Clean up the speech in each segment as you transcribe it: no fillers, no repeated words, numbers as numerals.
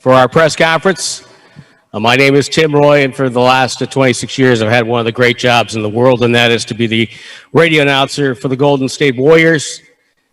for our press conference. My name is Tim Roy, and for the last 26 years, I've had one of the great jobs in the world, and that is to be the radio announcer for the Golden State Warriors.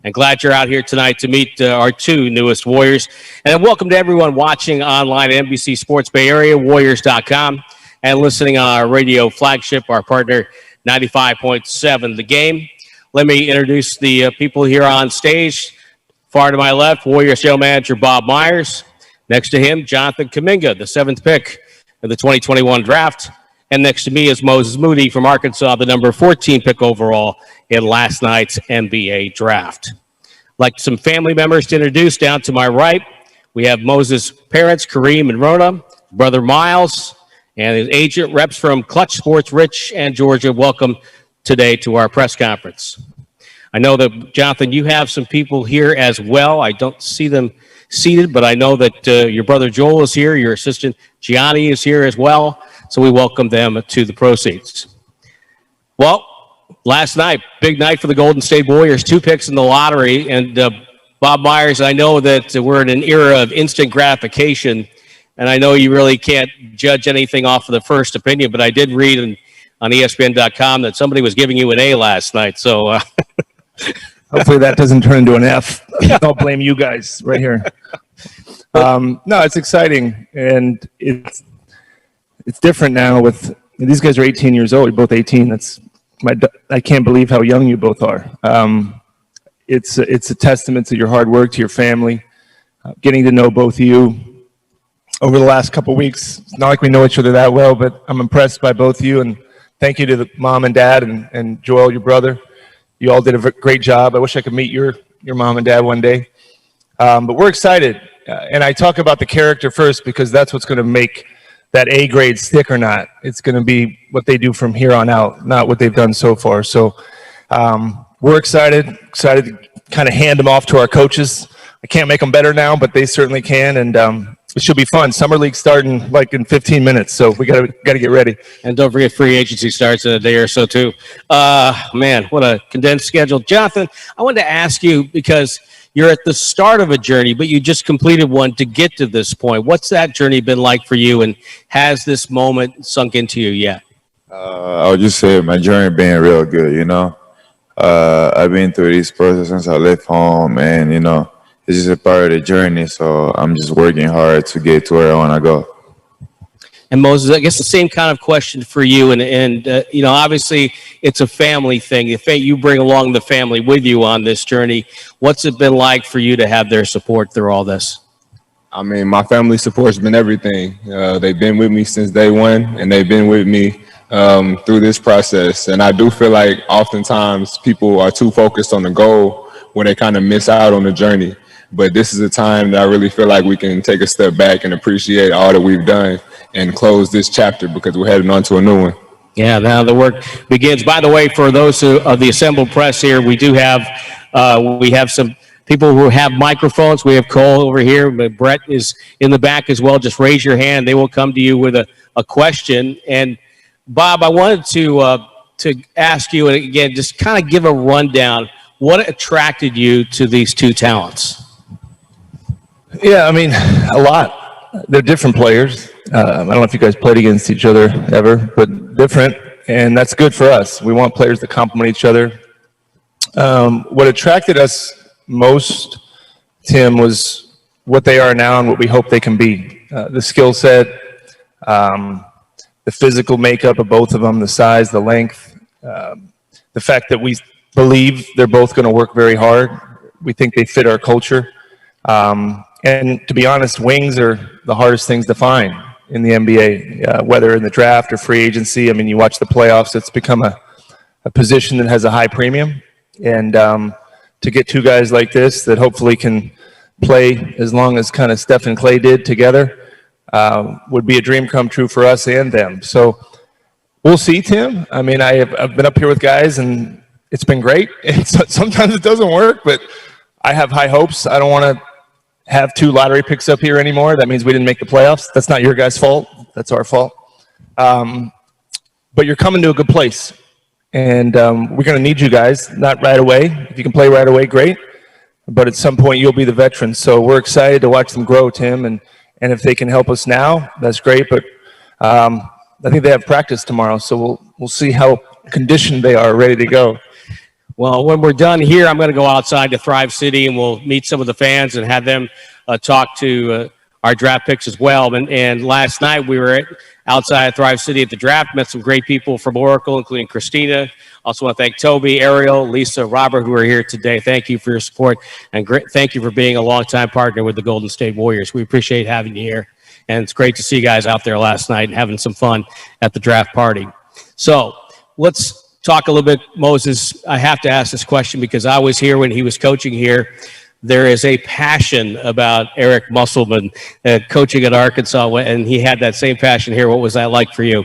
And glad you're out here tonight to meet our two newest Warriors. And welcome to everyone watching online at NBC Sports Bay Area, Warriors.com, and listening on our radio flagship, our partner, 95.7 The Game. Let me introduce the people here on stage. Far to my left, Warriors general manager Bob Myers. Next to him, Jonathan Kuminga, the 7th pick of the 2021 draft. And next to me is Moses Moody from Arkansas, the number 14 pick overall in last night's NBA draft. I'd like some family members to introduce. Down to my right, we have Moses' parents, Kareem and Rona, brother Miles, and his agent reps from Clutch Sports, Rich and Georgia. Welcome today to our press conference. I know that, Jonathan, you have some people here as well. I don't see them seated, but I know that your brother Joel is here, your assistant Gianni is here as well, so we welcome them to the proceeds. Well, last night, big night for the Golden State Warriors, 2 picks in the lottery, and Bob Myers, I know that we're in an era of instant gratification, and I know you really can't judge anything off of the first opinion, but I did read on ESPN.com that somebody was giving you an A last night, so... Hopefully that doesn't turn into an F. I'll blame you guys right here. No, it's exciting, and it's different now. With these guys are 18 years old. You're both 18. I can't believe how young you both are. It's a testament to your hard work, to your family, getting to know both of you over the last couple weeks. It's not like we know each other that well, but I'm impressed by both of you, and thank you to the mom and dad and Joel, your brother. You all did a great job. I wish I could meet your mom and dad one day. But we're excited. And I talk about the character first because that's what's going to make that A grade stick or not. It's going to be what they do from here on out, not what they've done so far. So we're excited to kind of hand them off to our coaches. I can't make them better now, but they certainly can. And it should be fun. Summer League starting like in 15 minutes, so we got to get ready. And don't forget, free agency starts in a day or so too. Man, what a condensed schedule. Jonathan, I wanted to ask you, because you're at the start of a journey, but you just completed one to get to this point. What's that journey been like for you, and has this moment sunk into you yet? I would just say my journey been real good, you know. I've been through this process since I left home, and, you know, it's just a part of the journey, so I'm just working hard to get to where I want to go. And Moses, I guess the same kind of question for you, and you know, obviously it's a family thing. You bring along the family with you on this journey. What's it been like for you to have their support through all this? I mean, my family support's been everything. They've been with me since day one, and they've been with me through this process. And I do feel like oftentimes people are too focused on the goal when they kind of miss out on the journey. But this is a time that I really feel like we can take a step back and appreciate all that we've done and close this chapter, because we're heading on to a new one. Yeah, now the work begins. By the way, for those of the assembled press here, we have some people who have microphones. We have Cole over here. Brett is in the back as well. Just raise your hand. They will come to you with a question. And Bob, I wanted to ask you, and again, just kind of give a rundown. What attracted you to these two talents? Yeah, I mean, a lot. They're different players. I don't know if you guys played against each other ever, but different, and that's good for us. We want players to complement each other. What attracted us most, Tim, was what they are now and what we hope they can be. The skill set, the physical makeup of both of them, the size, the length, the fact that we believe they're both going to work very hard. We think they fit our culture. And to be honest, wings are the hardest things to find in the NBA, whether in the draft or free agency. I mean, you watch the playoffs, it's become a position that has a high premium. And to get two guys like this that hopefully can play as long as kind of Steph and Clay did together would be a dream come true for us and them. So we'll see, Tim. I mean, I've been up here with guys, and it's been great. And sometimes it doesn't work, but I have high hopes. I don't want to have 2 lottery picks up here anymore. That means we didn't make the playoffs. That's not your guys' fault. That's our fault. But you're coming to a good place. And we're going to need you guys, not right away. If you can play right away, great. But at some point, you'll be the veteran. So we're excited to watch them grow, Tim, and And if they can help us now, that's great. But I think they have practice tomorrow, so we'll see how conditioned they are, ready to go. Well, when we're done here, I'm going to go outside to Thrive City, and we'll meet some of the fans and have them talk to our draft picks as well. And last night we were outside Thrive City at the draft, met some great people from Oracle, including Christina. Also want to thank Toby, Ariel, Lisa, Robert, who are here today. Thank you for your support, and thank you for being a longtime partner with the Golden State Warriors. We appreciate having you here, and it's great to see you guys out there last night and having some fun at the draft party. So let's talk a little bit, Moses. I have to ask this question because I was here when he was coaching here. There is a passion about Eric Musselman coaching at Arkansas, and he had that same passion here. What was that like for you?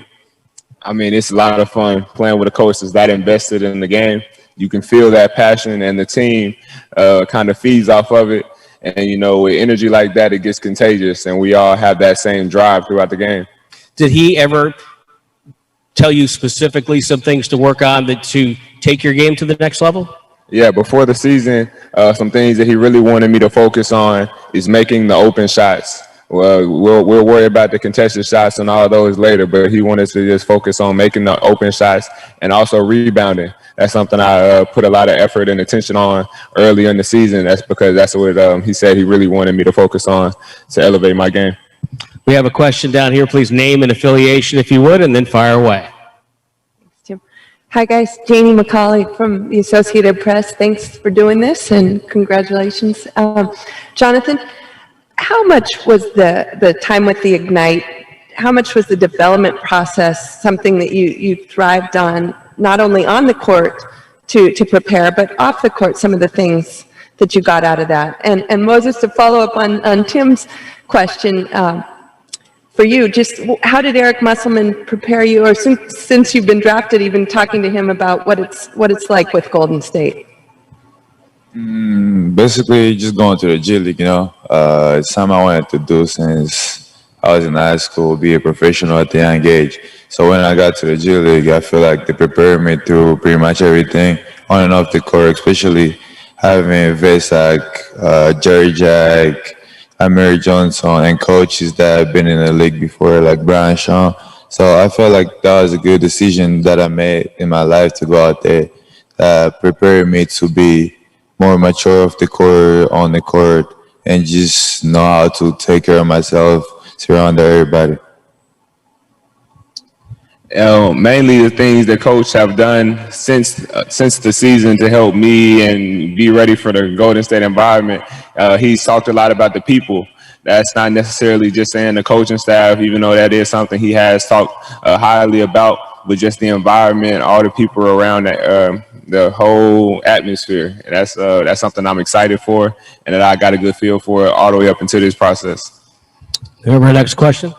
I mean, it's a lot of fun playing with a coach that's that invested in the game. You can feel that passion, and the team kind of feeds off of it. And, you know, with energy like that, it gets contagious, and we all have that same drive throughout the game. Did he ever tell you specifically some things to work on to take your game to the next level? Yeah, before the season, some things that he really wanted me to focus on is making the open shots. Well, we'll worry about the contested shots and all those later, but he wanted to just focus on making the open shots and also rebounding. That's something I put a lot of effort and attention on early in the season. That's because that's what he said he really wanted me to focus on to elevate my game. We have a question down here. Please name and affiliation if you would, and then fire away. Tim. Hi, guys. Janie McCauley from the Associated Press. Thanks for doing this, and congratulations. Jonathan, how much was the time with the Ignite, how much was the development process something that you thrived on, not only on the court to prepare, but off the court, some of the things that you got out of that? And Moses, to follow up on Tim's question, for you, just how did Eric Musselman prepare you, or since you've been drafted, even talking to him about what it's like with Golden State? Basically, just going to the G League, you know. It's something I wanted to do since I was in high school, be a professional at the young age. So when I got to the G League, I feel like they prepared me through pretty much everything on and off the court, especially having vets like Jerry Jack, Amir Johnson, and coaches that have been in the league before, like Brian Shaw. So I felt like that was a good decision that I made in my life to go out there, that prepared me to be more mature off the court, on the court, and just know how to take care of myself, surround everybody. Mainly the things that coach have done since the season to help me and be ready for the Golden State environment. He's talked a lot about the people. That's not necessarily just saying the coaching staff, even though that is something he has talked highly about, but just the environment, all the people around that, the whole atmosphere. And that's something I'm excited for, and that I got a good feel for all the way up into this process. Our next question.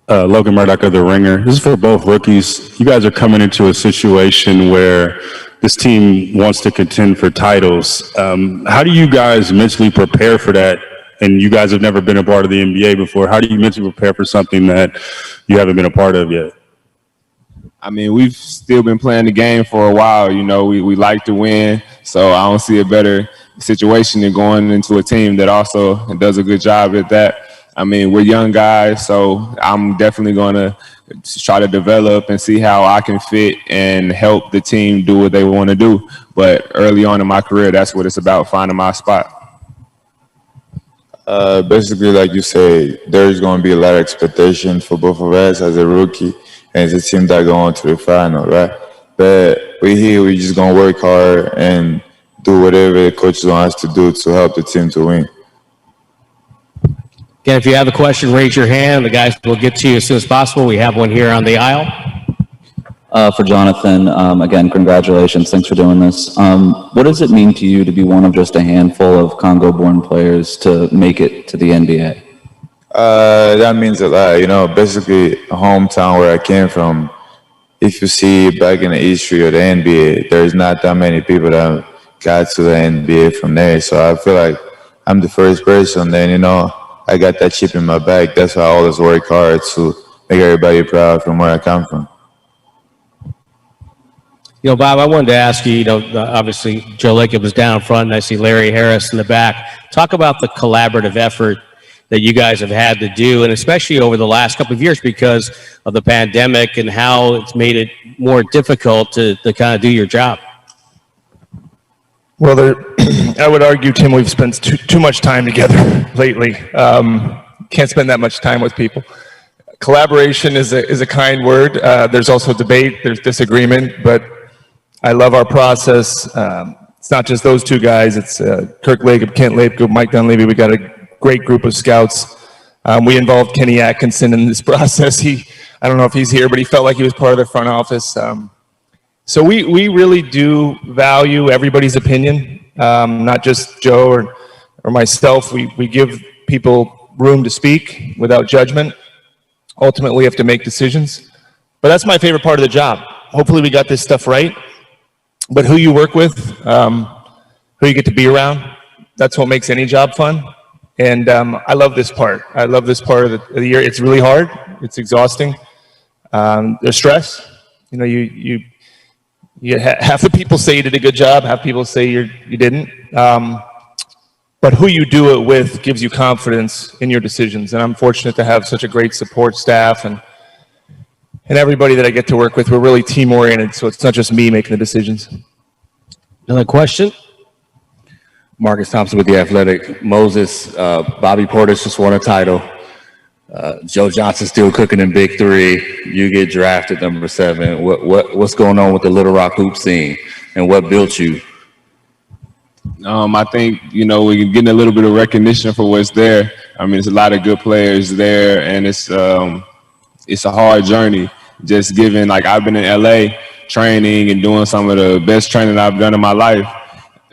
Logan Murdoch of The Ringer. This is for both rookies. You guys are coming into a situation where this team wants to contend for titles. How do you guys mentally prepare for that? And you guys have never been a part of the NBA before. How do you mentally prepare for something that you haven't been a part of yet? I mean, we've still been playing the game for a while. You know, we like to win, so I don't see a better situation than going into a team that also does a good job at that. I mean, we're young guys, so I'm definitely going to try to develop and see how I can fit and help the team do what they want to do. But early on in my career, that's what it's about, finding my spot. Basically, like you say, there's going to be a lot of expectation for both of us as a rookie and as a team that go on to the final, right? But we just going to work hard and do whatever the coaches want us to do to help the team to win. Again, if you have a question, raise your hand. The guys will get to you as soon as possible. We have one here on the aisle. For Jonathan, again, congratulations. Thanks for doing this. What does it mean to you to be one of just a handful of Congo-born players to make it to the NBA? That means a lot. You know, basically, hometown where I came from, if you see back in the history of the NBA, there's not that many people that got to the NBA from there. So I feel like I'm the first person, and, you know, I got that chip in my back. That's why I always work hard to make everybody proud from where I come from. You know, Bob, I wanted to ask you, obviously Joe Lacob was down front, and I see Larry Harris in the back. Talk about the collaborative effort that you guys have had to do, and especially over the last couple of years because of the pandemic and how it's made it more difficult to kind of do your job? Well, I would argue, Tim, we've spent too much time together lately. Can't spend that much time with people. Collaboration is a kind word. There's also debate, there's disagreement, but I love our process. It's not just those two guys. It's Kirk Lacob, Kent Lacob, Mike Dunleavy. We got a great group of scouts. We involved Kenny Atkinson in this process. I don't know if he's here, but he felt like he was part of the front office. So we really do value everybody's opinion, not just Joe or myself. We give people room to speak without judgment. Ultimately, we have to make decisions. But that's my favorite part of the job. Hopefully we got this stuff right. But who you work with, who you get to be around, that's what makes any job fun. And I love this part. I love this part of the year. It's really hard. It's exhausting. There's stress. You know, you half the people say you did a good job, half people say you didn't. But who you do it with gives you confidence in your decisions. And I'm fortunate to have such a great support staff and everybody that I get to work with. We're really team-oriented, so it's not just me making the decisions. Another question? Marcus Thompson with The Athletic. Moses, Bobby Portis just won a title. Joe Johnson still cooking in Big Three. You get drafted number 7. What's going on with the Little Rock hoop scene, and what built you? I think, we're getting a little bit of recognition for what's there. I mean, there's a lot of good players there, and it's a hard journey. Just given, I've been in LA training and doing some of the best training I've done in my life,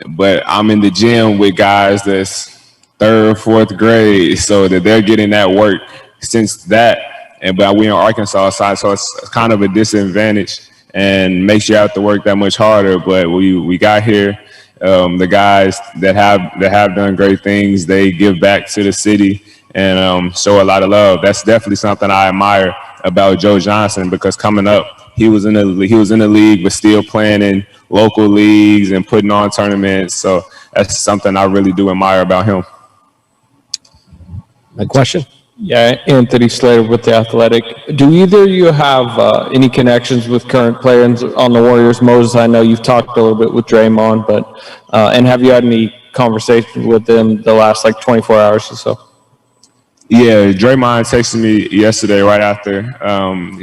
but I'm in the gym with guys that's 3rd, 4th grade, so that they're getting that work since that. But we in Arkansas side, so it's kind of a disadvantage and makes you have to work that much harder. But we got here. The guys that have done great things, they give back to the city and show a lot of love. That's definitely something I admire about Joe Johnson, because coming up, he was in the league, but still playing in local leagues and putting on tournaments. So that's something I really do admire about him. A question? Yeah, Anthony Slater with The Athletic. Do either of you have any connections with current players on the Warriors? Moses, I know you've talked a little bit with Draymond, but and have you had any conversations with them the last 24 hours or so? Yeah, Draymond texted me yesterday right after,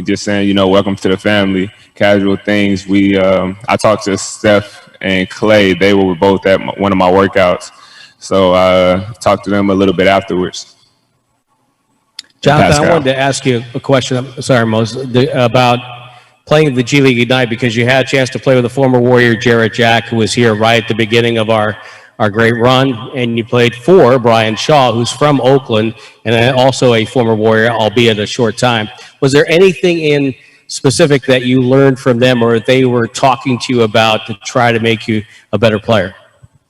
just saying, welcome to the family, casual things. I talked to Steph and Clay. They were both at one of my workouts. So I talked to them a little bit afterwards. Jonathan, Pascal. I wanted to ask you a question. I'm sorry, Moses, about playing the G League Ignite, because you had a chance to play with a former Warrior, Jarrett Jack, who was here right at the beginning of our great run, and you played for Brian Shaw, who's from Oakland, and also a former Warrior, albeit a short time. Was there anything in specific that you learned from them, or they were talking to you about to try to make you a better player?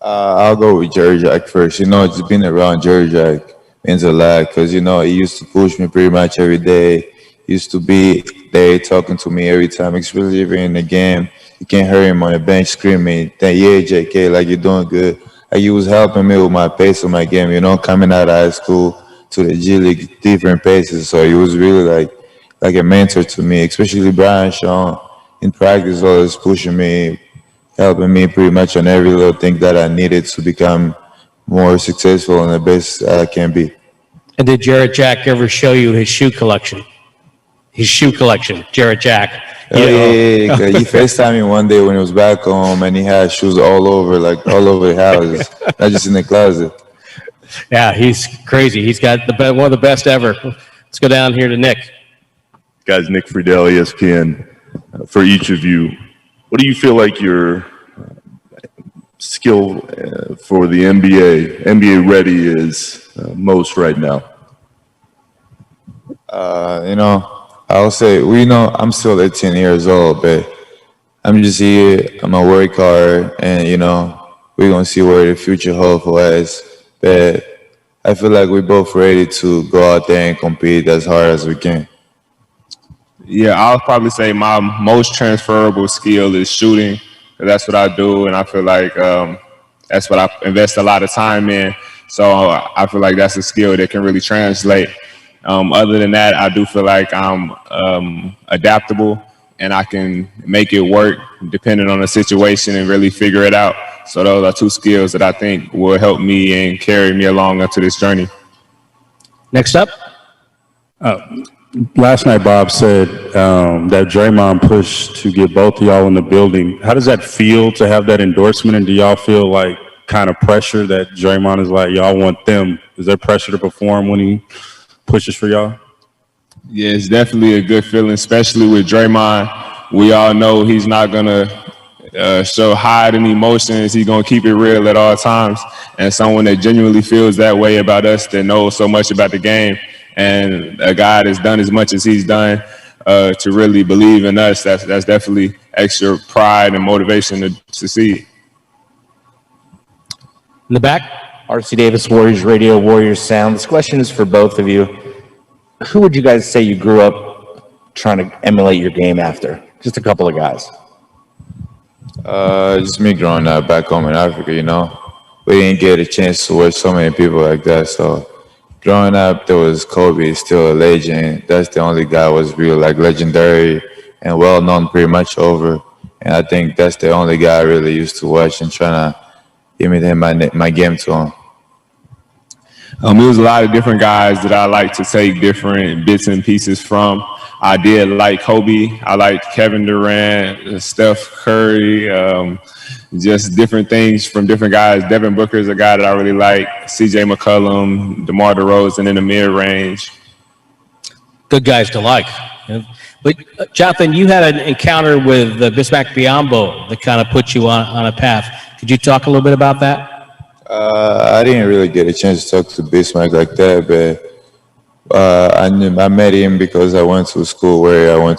I'll go with Jerry Jack first. Just being around Jerry Jack means a lot, because, he used to push me pretty much every day. He used to be there talking to me every time, especially if you're in the game. You can't hear him on the bench screaming, yeah, JK, you're doing good. He was helping me with my pace of my game, coming out of high school to the G League, different paces. So he was really like a mentor to me, especially Brian Shaw. In practice, always pushing me, helping me pretty much on every little thing that I needed to become more successful and the best I can be. And did Jarrett Jack ever show you his shoe collection? His shoe collection, Jarrett Jack. Yeah. He FaceTimed me one day when he was back home, and he had shoes all over the house, not just in the closet. Yeah, he's crazy. He's got one of the best ever. Let's go down here to Nick. Guys, Nick Friedel, ESPN. For each of you, what do you feel like your skill for the NBA ready is most right now? I would say, I'm still 18 years old, but I'm just here. I'm going to work hard, and, we're going to see where the future holds for us. But I feel like we're both ready to go out there and compete as hard as we can. Yeah, I'll probably say my most transferable skill is shooting. That's what I do, and I feel like that's what I invest a lot of time in. So I feel like that's a skill that can really translate. Other than that, I do feel like I'm adaptable and I can make it work depending on the situation and really figure it out. So those are two skills that I think will help me and carry me along up to this journey. Next up. Last night, Bob said that Draymond pushed to get both of y'all in the building. How does that feel to have that endorsement? And do y'all feel like kind of pressure that Draymond is like, y'all want them? Is there pressure to perform when he pushes for y'all? Yeah, it's definitely a good feeling, especially with Draymond. We all know he's not going to show hiding emotions. He's going to keep it real at all times. And someone that genuinely feels that way about us, that knows so much about the game, and a guy that's done as much as he's done to really believe in us, that's definitely extra pride and motivation to succeed. In the back. RC Davis, Warriors Radio, Warriors Sound. This question is for both of you. Who would you guys say you grew up trying to emulate your game after? Just a couple of guys. Just me growing up back home in Africa, you know. We didn't get a chance to watch so many people like that, so growing up, there was Kobe, still a legend. That's the only guy who was real, like, legendary and well-known pretty much over. And I think that's the only guy I really used to watch and trying to imitate my game to him. There was a lot of different guys that I like to take different bits and pieces from. I did like Kobe. I liked Kevin Durant, Steph Curry, just different things from different guys. Devin Booker is a guy that I really like. CJ McCollum, DeMar DeRozan in the mid-range. Good guys to like. But Jonathan, you had an encounter with Bismack Biyombo that kind of put you on a path. Could you talk a little bit about that? I didn't really get a chance to talk to Bismack like that, but I met him because I went to school where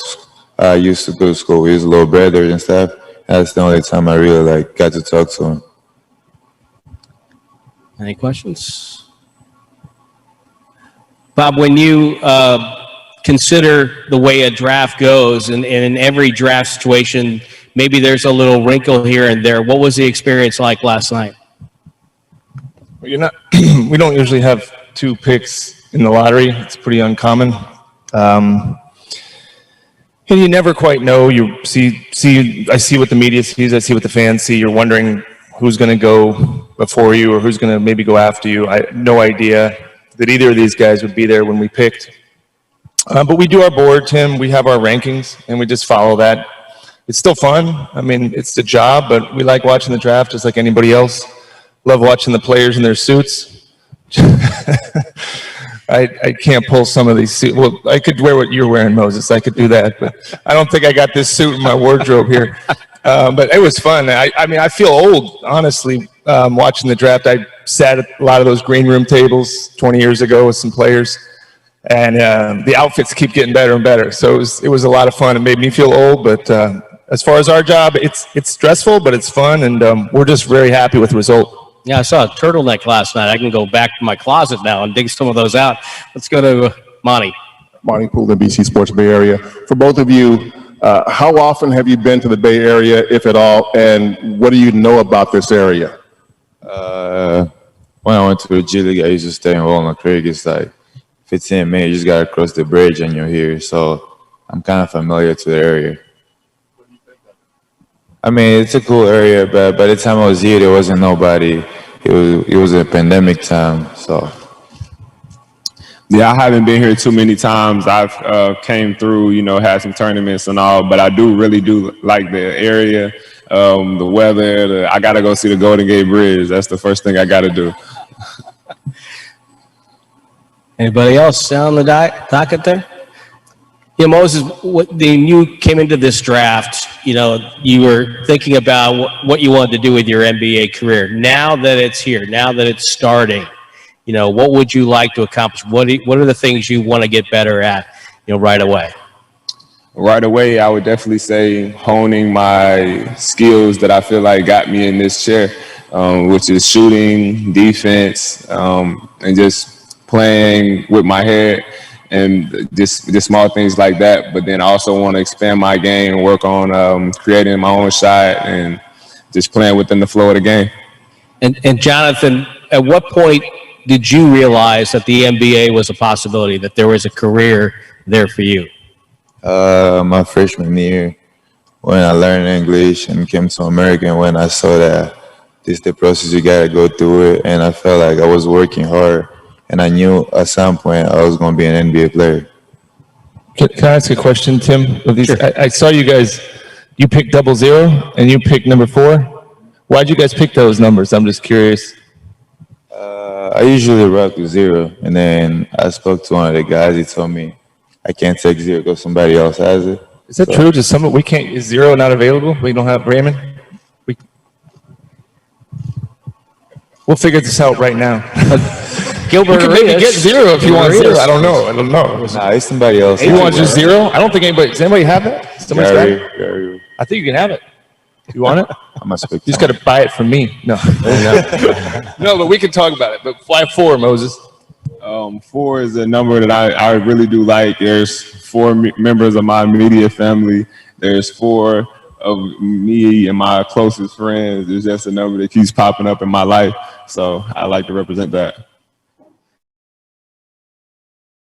I used to go to school with his little brothers and stuff. That's the only time I really got to talk to him. Any questions? Bob, when you consider the way a draft goes, and in every draft situation, maybe there's a little wrinkle here and there. What was the experience like last night? We don't usually have 2 picks in the lottery. It's pretty uncommon. And you never quite know. I see what the media sees. I see what the fans see. You're wondering who's going to go before you or who's going to maybe go after you. I had no idea that either of these guys would be there when we picked. But we do our board, Tim. We have our rankings, and we just follow that. It's still fun. I mean, it's the job, but we like watching the draft just like anybody else. Love watching the players in their suits. I can't pull some of these suits. Well, I could wear what you're wearing, Moses. I could do that, but I don't think I got this suit in my wardrobe here. But it was fun. I mean, I feel old, honestly, watching the draft. I sat at a lot of those green room tables 20 years ago with some players, and the outfits keep getting better and better. So it was a lot of fun. It made me feel old, but as far as our job, it's stressful, but it's fun, and we're just very happy with the result. Yeah, I saw a turtleneck last night. I can go back to my closet now and dig some of those out. Let's go to Monty. Monty Poole, NBC Sports Bay Area. For both of you, how often have you been to the Bay Area, if at all, and what do you know about this area? When I went to the G League, I used to stay in Walnut Creek. It's like 15 minutes. You just got to cross the bridge and you're here. So I'm kind of familiar to the area. I mean, it's a cool area, but by the time I was here, there wasn't nobody. It was a pandemic time, so. Yeah, I haven't been here too many times. I've came through, had some tournaments and all, but I really do like the area, the weather. I got to go see the Golden Gate Bridge. That's the first thing I got to do. Anybody else on the docket there? Yeah, Moses, when you came into this draft, you were thinking about what you wanted to do with your NBA career. Now that it's here, now that it's starting, what would you like to accomplish? What are the things you want to get better at, right away? Right away, I would definitely say honing my skills that I feel like got me in this chair, which is shooting, defense, and just playing with my head. And just small things like that, but then also want to expand my game and work on creating my own shot and just playing within the flow of the game. And Jonathan, at what point did you realize that the NBA was a possibility, that there was a career there for you? My freshman year, when I learned English and came to America, and when I saw that this is the process, you gotta go through it, and I felt like I was working hard, and I knew at some point I was gonna be an NBA player. Can I ask a question, Tim? Of these, I saw you guys, you picked 00 and you picked number 4. Why'd you guys pick those numbers? I'm just curious. I usually rock with 0, and then I spoke to one of the guys. He told me I can't take 0 because somebody else has it. Is that true? Just some, we can't, is 0 not available? We don't have Raymond? We'll figure this out right now. Gilbert You can maybe Arenas. get 0 if you want 0. I don't know. Nah, it's somebody else. You want just 0? I don't think anybody, does anybody have that? Somebody's got it? Gary. I think you can have it. You want it? I'm gonna speak. You just got to buy it from me. No. No, but we can talk about it. But fly 4, Moses. 4 is a number that I really do like. There's 4 members of my immediate family. There's 4 of me and my closest friends. It's just a number that keeps popping up in my life. So I like to represent that.